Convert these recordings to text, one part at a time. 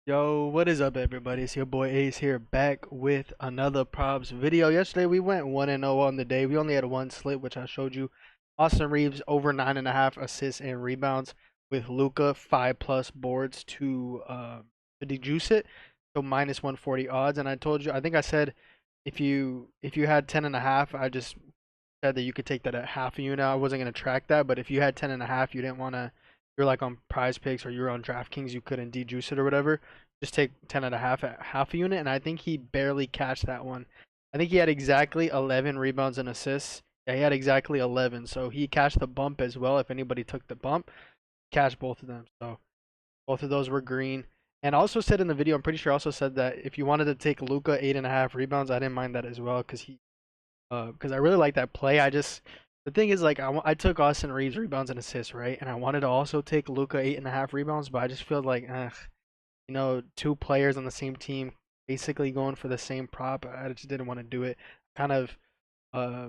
Yo, what is up, everybody? It's your boy Ace here, back with another props video. Yesterday we went 1-0 on the day. We only had one slip, which I showed you. Austin Reeves over 9.5 assists and rebounds with Luca 5+ boards to dejuice it. So minus 140 odds. And I told you, I think I said if you had 10.5, I just said that you could take that at half a unit. I wasn't gonna track that, but if you had 10.5, you didn't want to. You're like on Prize Picks or you're on DraftKings, you couldn't dejuice it or whatever, just take 10.5 at half a unit, and I think he barely catched that one. I think he had exactly 11 rebounds and assists. Yeah, he had exactly 11, so he catched the bump as well. If anybody took the bump, catched both of them. So both of those were green. And I also said in the video, I'm pretty sure I also said that if you wanted to take Luca 8.5 rebounds, I didn't mind that as well because I really like that play. The thing is, like, I took Austin Reeves rebounds and assists, right? And I wanted to also take Luca 8.5 rebounds, but I just feel like, two players on the same team basically going for the same prop. I just didn't want to do it. Kind of uh,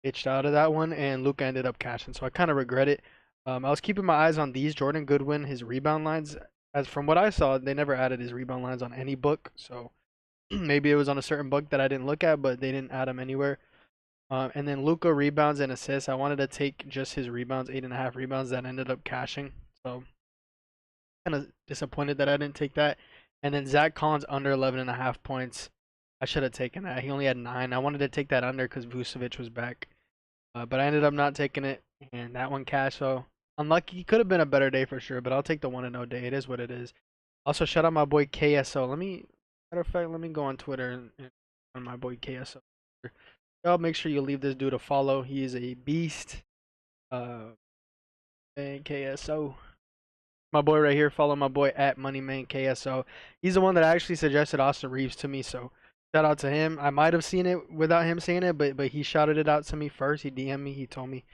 itched out of that one, and Luca ended up cashing, so I kind of regret it. I was keeping my eyes on these Jordan Goodwin, his rebound lines. As from what I saw, they never added his rebound lines on any book, so maybe it was on a certain book that I didn't look at, but they didn't add them anywhere. And then Luca rebounds and assists. I wanted to take just his rebounds, 8.5 rebounds that ended up cashing. So kind of disappointed that I didn't take that. And then Zach Collins under 11.5 points. I should have taken that. He only had 9. I wanted to take that under because Vucevic was back. But I ended up not taking it. And that one cashed. So unlucky. He could have been a better day for sure. But I'll take the 1-0 day. It is what it is. Also, shout out my boy KSO. Matter of fact, let me go on Twitter and on my boy KSO. Y'all make sure you leave this dude a follow. He is a beast. And KSO. My boy right here. Follow my boy at Moneyman KSO. He's the one that actually suggested Austin Reeves to me. So shout out to him. I might have seen it without him saying it, but he shouted it out to me first. He DM'd me. He told me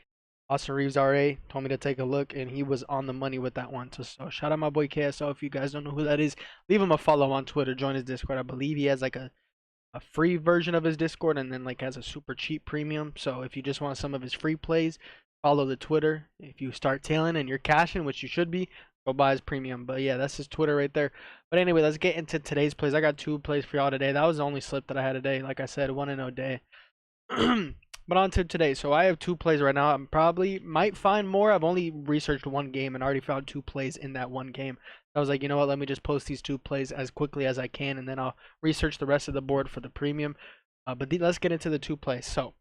Austin Reeves RA. Told me to take a look, and he was on the money with that one. So shout out my boy KSO. If you guys don't know who that is, leave him a follow on Twitter. Join his Discord. I believe he has like a free version of his Discord and then like has a super cheap premium. So if you just want some of his free plays, follow the Twitter. If you start tailing and you're cashing, which you should be, go buy his premium. But yeah, that's his Twitter right there. But anyway, let's get into today's plays. I got 2 plays for y'all today. That was the only slip that I had today. Like I said, 1-0 day. But on to today. So I have 2 plays right now. I'm probably might find more. I've only researched one game and already found 2 plays in that one game. I was like, you know what? Let me just post these 2 plays as quickly as I can, and then I'll research the rest of the board for the premium. Let's get into the 2 plays. So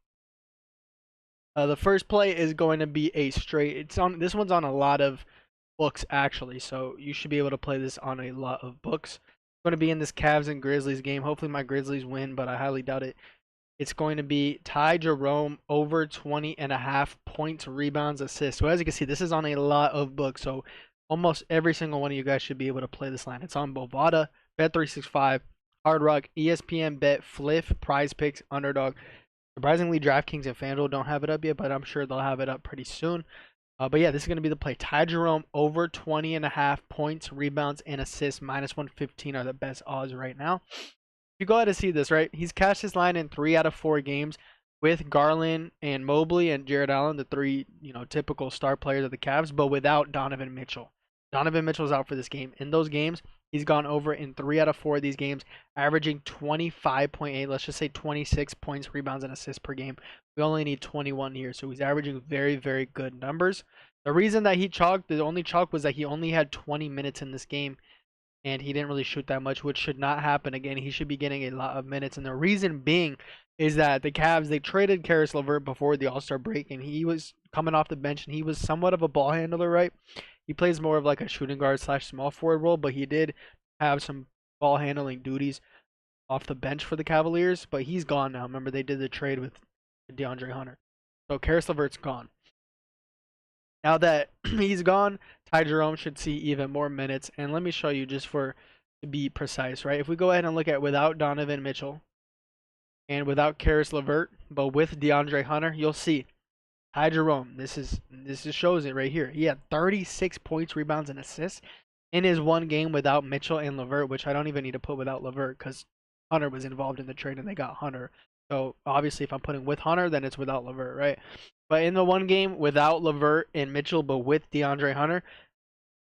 the first play is going to be a straight. It's on. This one's on a lot of books actually, so you should be able to play this on a lot of books. It's going to be in this Cavs and Grizzlies game. Hopefully my Grizzlies win, but I highly doubt it. It's going to be Ty Jerome over 20.5 points, rebounds, assists. So as you can see, this is on a lot of books. So almost every single one of you guys should be able to play this line. It's on Bovada, Bet365, Hard Rock, ESPN Bet, Fliff, Prize Picks, Underdog. Surprisingly, DraftKings and FanDuel don't have it up yet, but I'm sure they'll have it up pretty soon. But yeah, this is going to be the play. Ty Jerome over 20.5 points, rebounds, and assists. Minus 115 are the best odds right now. You go ahead and see this, right? He's cashed his line in 3 out of 4 games with Garland and Mobley and Jared Allen, the 3, typical star players of the Cavs, but without Donovan Mitchell. Donovan Mitchell's out for this game. In those games, he's gone over in 3 out of 4 of these games, averaging 25.8, let's just say 26 points, rebounds, and assists per game. We only need 21 here, so he's averaging very, very good numbers. The reason that he chalked, the only chalk was that he only had 20 minutes in this game, and he didn't really shoot that much, which should not happen again. He should be getting a lot of minutes, and the reason being is that the Cavs, they traded Caris LeVert before the All-Star break, and he was coming off the bench, and he was somewhat of a ball handler, right? He plays more of like a shooting guard slash small forward role, but he did have some ball handling duties off the bench for the Cavaliers, but he's gone now. Remember, they did the trade with DeAndre Hunter. So Caris LeVert's gone. Now that he's gone, Ty Jerome should see even more minutes. And let me show you just to be precise, right? If we go ahead and look at without Donovan Mitchell and without Caris LeVert, but with DeAndre Hunter, you'll see Ty Jerome. This shows it right here. He had 36 points, rebounds, and assists in his one game without Mitchell and LeVert, which I don't even need to put without LeVert because Hunter was involved in the trade and they got Hunter. So obviously, if I'm putting with Hunter, then it's without LeVert, right? But in the one game without LeVert and Mitchell, but with DeAndre Hunter,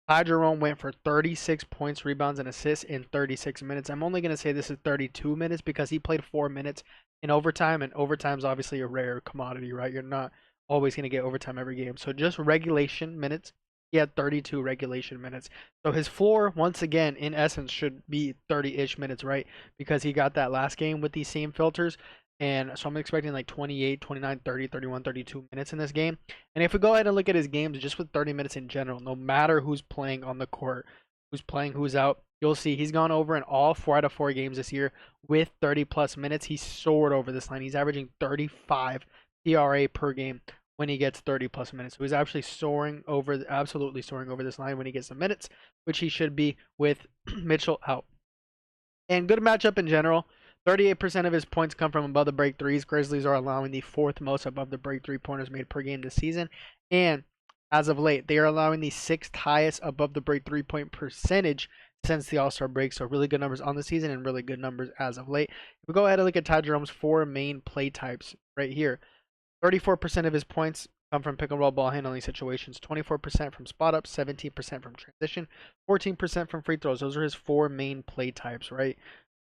Ty Jerome went for 36 points, rebounds, and assists in 36 minutes. I'm only going to say this is 32 minutes because he played 4 minutes in overtime, and overtime's obviously a rare commodity, right? You're not always going to get overtime every game. So just regulation minutes, he had 32 regulation minutes. So his floor, once again, in essence, should be 30-ish minutes, right? Because he got that last game with these same filters. And so I'm expecting like 28, 29, 30, 31, 32 minutes in this game. And if we go ahead and look at his games just with 30 minutes in general, no matter who's playing on the court, who's playing, who's out, you'll see he's gone over in all 4 out of 4 games this year with 30 plus minutes. He soared over this line. He's averaging 35 PRA per game when he gets 30 plus minutes. So he's actually soaring over, absolutely soaring over this line when he gets the minutes, which he should be with Mitchell out. And good matchup in general. 38% of his points come from above the break threes. Grizzlies are allowing the 4th most above the break 3-pointers made per game this season. And as of late, they are allowing the 6th highest above the break 3-point percentage since the All-Star break. So really good numbers on the season and really good numbers as of late. If we go ahead and look at Ty Jerome's 4 main play types right here. 34% of his points come from pick and roll ball handling situations, 24% from spot up, 17% from transition, 14% from free throws. Those are his 4 main play types, right?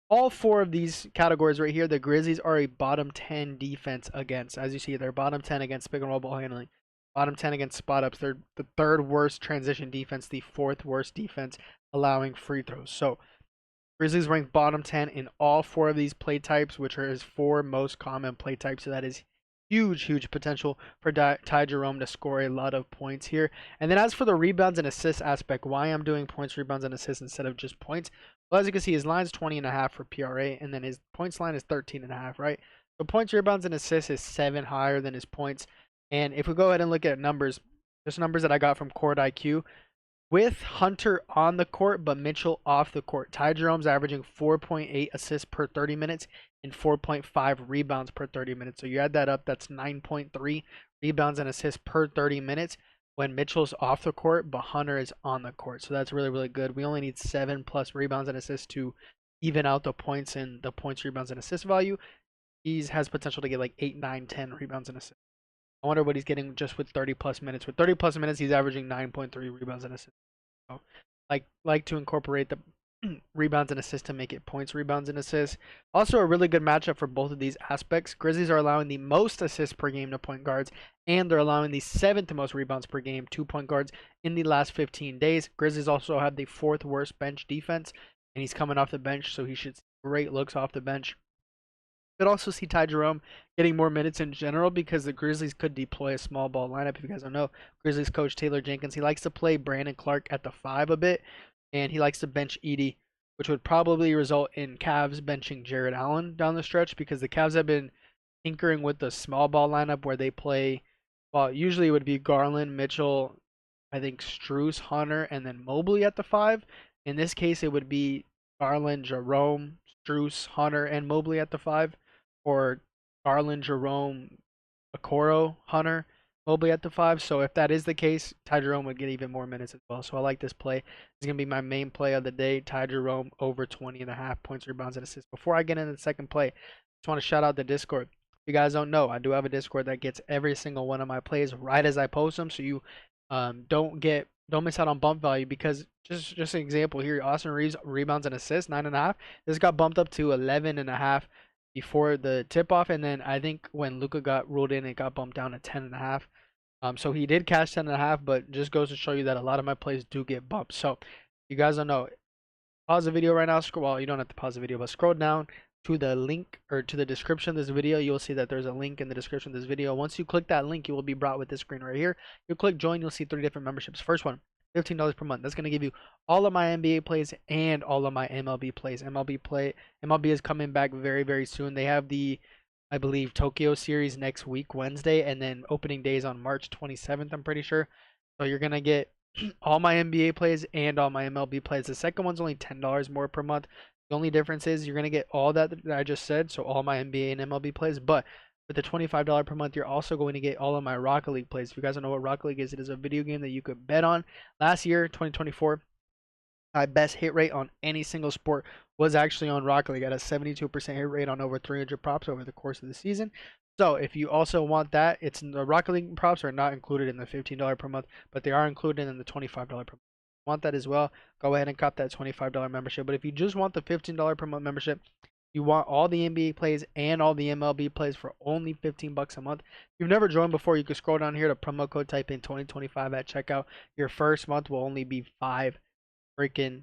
All 4 of these categories right here, the Grizzlies are a bottom 10 defense against. As you see, they're bottom 10 against pick and roll ball handling, bottom 10 against spot ups. They're the 3rd worst transition defense, the 4th worst defense allowing free throws. So Grizzlies rank bottom 10 in all 4 of these play types, which are his 4 most common play types. So that is huge potential for Ty Jerome to score a lot of points here. And then as for the rebounds and assists aspect, why I'm doing points, rebounds, and assists instead of just points. Well, as you can see, his line's 20.5 for PRA, and then his points line is 13.5, right? So points, rebounds, and assists is 7 higher than his points. And if we go ahead and look at numbers, just numbers that I got from Court IQ, with Hunter on the court but Mitchell off the court, Ty Jerome's averaging 4.8 assists per 30 minutes and 4.5 rebounds per 30 minutes. So you add that up, that's 9.3 rebounds and assists per 30 minutes when Mitchell's off the court but Hunter is on the court. So that's really good. We only need 7 plus rebounds and assists to even out the points and the points, rebounds, and assist value. He has potential to get like 8, 9, 10 rebounds and assists. I wonder what he's getting just with 30 plus minutes. With 30 plus minutes, he's averaging 9.3 rebounds and assists. So, like to incorporate the rebounds and assists to make it points, rebounds, and assists. Also, a really good matchup for both of these aspects. Grizzlies are allowing the most assists per game to point guards, and they're allowing the 7th most rebounds per game to point guards in the last 15 days. Grizzlies also have the 4th worst bench defense, and he's coming off the bench, so he should see great looks off the bench. Could also see Ty Jerome getting more minutes in general because the Grizzlies could deploy a small ball lineup. If you guys don't know, Grizzlies coach Taylor Jenkins, he likes to play Brandon Clarke at the 5 a bit, and he likes to bench Edey, which would probably result in Cavs benching Jarrett Allen down the stretch because the Cavs have been tinkering with the small ball lineup where they play, well, usually it would be Garland, Mitchell, I think Strus, Hunter, and then Mobley at the 5. In this case, it would be Garland, Jerome, Strus, Hunter, and Mobley at the 5. Or Garland, Jerome, Okoro, Hunter, Mobley at the 5. So if that is the case, Ty Jerome would get even more minutes as well. So I like this play. It's going to be my main play of the day. Ty Jerome over 20.5 points, rebounds, and assists. Before I get into the second play, I just want to shout out the Discord. If you guys don't know, I do have a Discord that gets every single one of my plays right as I post them. So you don't miss out on bump value because just an example here, Austin Reaves rebounds and assists 9.5. This got bumped up to 11.5 before the tip off, and then I think when Luka got ruled in, it got bumped down to 10.5. So he did cash 10.5, but just goes to show you that a lot of my plays do get bumped. So you guys don't know. Pause the video right now. Well, you don't have to pause the video, but scroll down to the link or to the description of this video. You'll see that there's a link in the description of this video. Once you click that link, you will be brought with this screen right here. You click join, you'll see 3 different memberships. First one, $15 per month. That's going to give you all of my NBA plays and all of my MLB plays. MLB is coming back very soon. They have the, I believe, Tokyo series next week, Wednesday, and then opening days on March 27th, I'm pretty sure. So you're going to get all my NBA plays and all my MLB plays. The second one's only $10 more per month. The only difference is you're going to get all that I just said, so all my NBA and MLB plays, but with the $25 per month, you're also going to get all of my Rocket League plays. If you guys don't know what Rocket League is, it is a video game that you could bet on. Last year, 2024, my best hit rate on any single sport was actually on Rocket League at a 72% hit rate on over 300 props over the course of the season. So if you also want that, the Rocket League props are not included in the $15 per month, but they are included in the $25 per month. want that as well, go ahead and cop that $25 membership. But if you just want the $15 per month membership, you want all the NBA plays and all the MLB plays for only 15 bucks a month. If you've never joined before, you can scroll down here to promo code, type in 2025 at checkout. Your first month will only be $5 freaking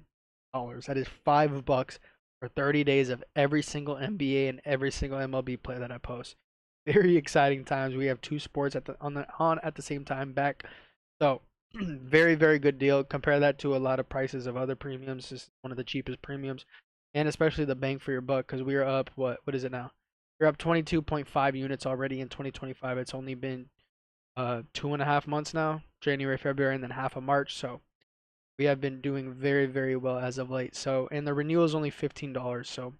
dollars. That is $5 for 30 days of every single NBA and every single MLB play that I post. Very exciting times. We have two sports on at the same time back. So very, very good deal. Compare that to a lot of prices of other premiums. This is one of the cheapest premiums, and especially the bang for your buck, because we are up, what is it now? We're up 22.5 units already in 2025. It's only been 2.5 months now, January, February, and then half of March. So we have been doing very, very well as of late. So, and the renewal is only $15. So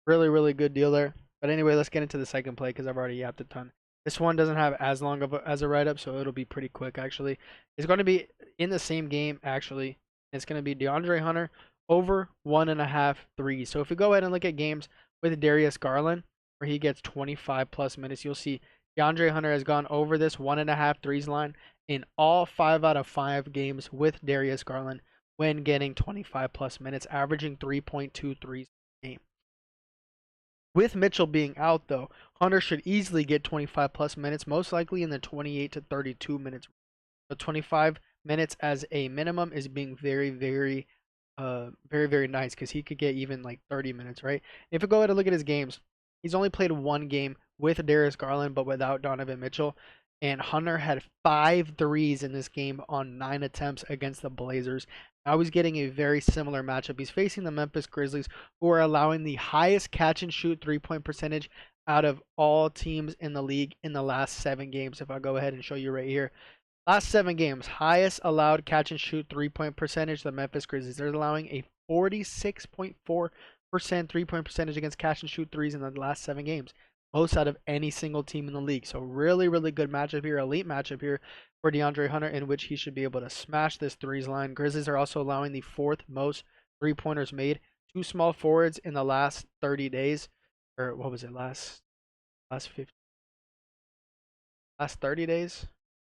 really, really good deal there. But anyway, let's get into the second play because I've already yapped a ton. This one doesn't have as long of as a write-up, so it'll be pretty quick actually. It's going to be in the same game actually. It's going to be DeAndre Hunter over 1.5 threes. So if we go ahead and look at games with Darius Garland, where he gets 25 plus minutes, you'll see DeAndre Hunter has gone over this 1.5 threes line in all 5 out of 5 games with Darius Garland when getting 25 plus minutes, averaging 3.2 threes a game. With Mitchell being out, though, Hunter should easily get 25 plus minutes, most likely in the 28 to 32 minutes. So 25 minutes as a minimum is being very, very, very nice, because he could get even like 30 minutes, right? If we go ahead and look at his games, he's only played one game with Darius Garland, but without Donovan Mitchell. And Hunter had 5 threes in this game on 9 attempts against the Blazers. Now he's getting a very similar matchup. He's facing the Memphis Grizzlies, who are allowing the highest catch and shoot 3-point percentage out of all teams in the league in the last 7 games. If I go ahead and show you right here, last 7 games, highest allowed catch and shoot 3-point percentage, the Memphis Grizzlies. They're allowing a 46.4% 3-point percentage against catch and shoot threes in the last 7 games. Most out of any single team in the league. So really, really good matchup here, elite matchup here for DeAndre Hunter, in which he should be able to smash this threes line. Grizzlies are also allowing the 4th most 3-pointers made. 2 small forwards in the last 30 days, or what was it, last 30 days?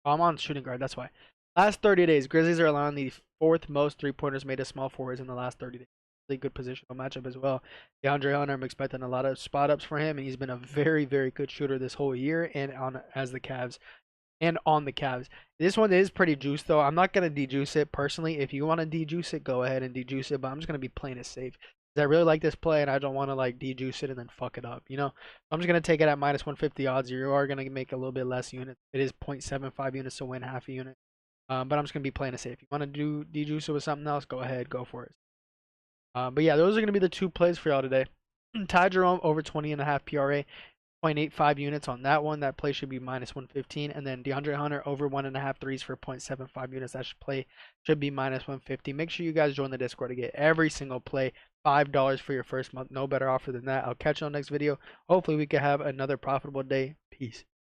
Oh, I'm on shooting guard, that's why. Last 30 days, Grizzlies are allowing the 4th most 3-pointers made to small forwards in the last 30 days. Really good positional matchup as well. DeAndre Hunter, I'm expecting a lot of spot ups for him, and he's been a very, very good shooter this whole year and on the Cavs. This one is pretty juiced though. I'm not gonna dejuice it personally. If you want to dejuice it, go ahead and dejuice it, but I'm just gonna be playing it safe. I really like this play, and I don't want to like dejuice it and then fuck it up, you know. I'm just gonna take it at minus 150 odds. You are gonna make a little bit less units. It is 0.75 units to win half a unit, but I'm just gonna be playing it safe. If you want to do dejuice it with something else, go ahead, go for it. But yeah, those are going to be the 2 plays for y'all today. Ty Jerome over 20.5 PRA, 0.85 units on that one. That play should be minus 115. And then DeAndre Hunter over 1.5 threes for 0.75 units. That should be minus 150. Make sure you guys join the Discord to get every single play. $5 for your first month. No better offer than that. I'll catch you on the next video. Hopefully we can have another profitable day. Peace.